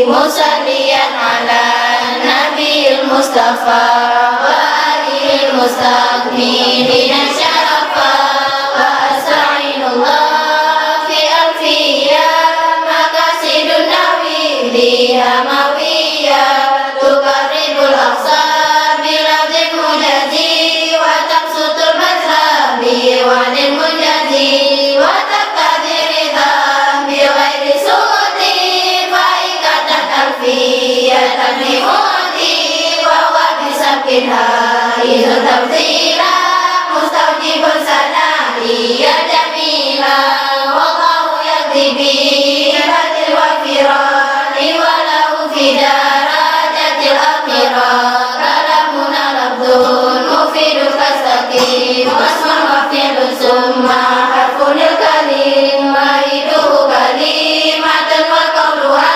musalliyan ala nabil mustafa wa alil mustaqbilina syarafa wa asta'inullah fi alfiya makasidun nawi liha mawiya tukaribul aqsa biladil mujazi wa tamsutul mazhabi wa lil mujazi wa taqdiri dhambi ghairi suti fa ikatat alfiyatan bihuti wa wa bisabkin haizu tabzila mustawjibun sana'i ya jamila wallahu yakti bi'iratil wafirani walau fi darajatil akhirah kalamuna labdun mufidun kastaqim wasman wafilun summa harfunil kalim wahiduhu kalimatan wal qawluha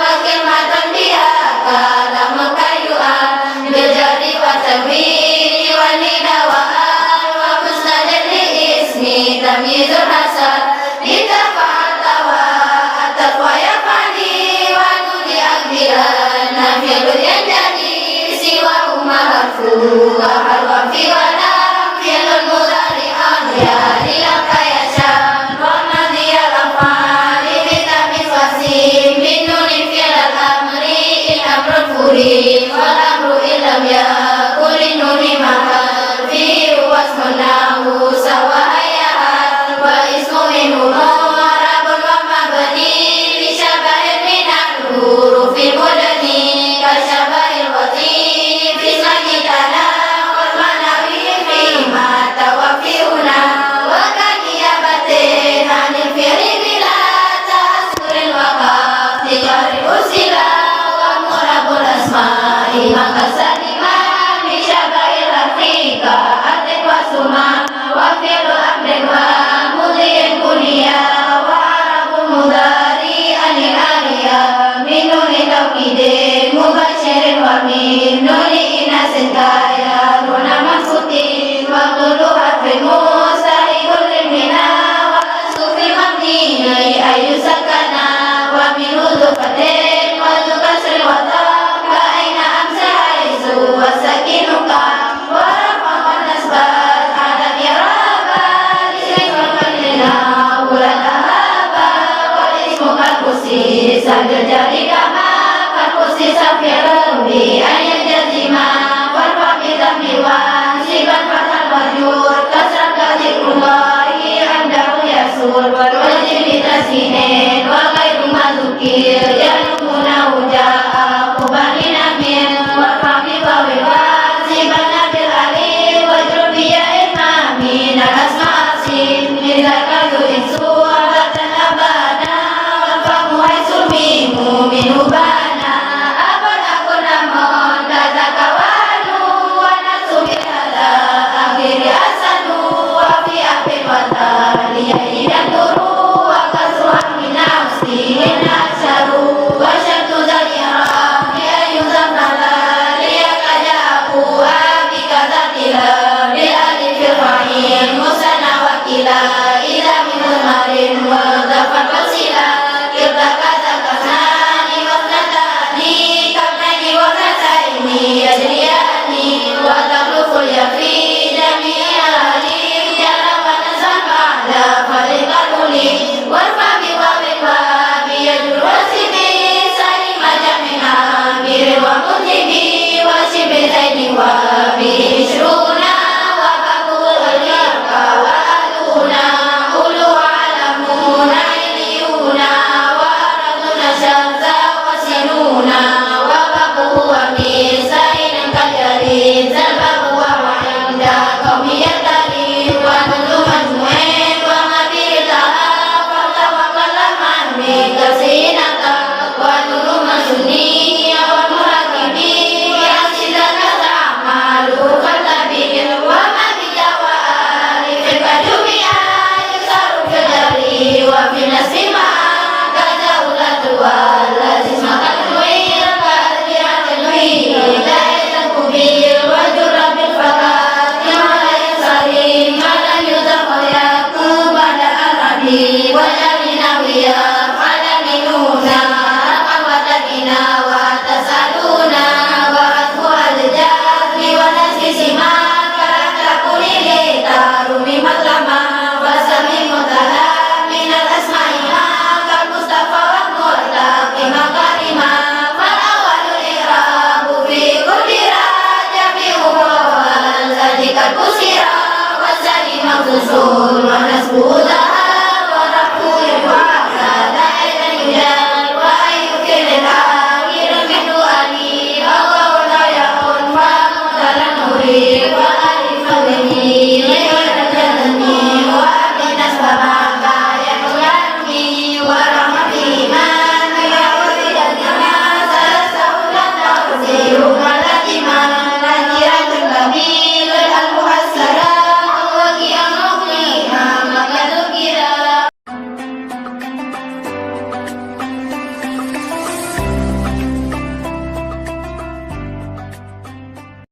wa kilmatan biha kalamun kayyu'an biljari wa tanwini wa nidawa'an wa musnadan li ismi tamyizul hasan ditafa'ata wa ataqwa yafani wa nuni akbiran nafiyadun yang jadi siwa umar harfu wa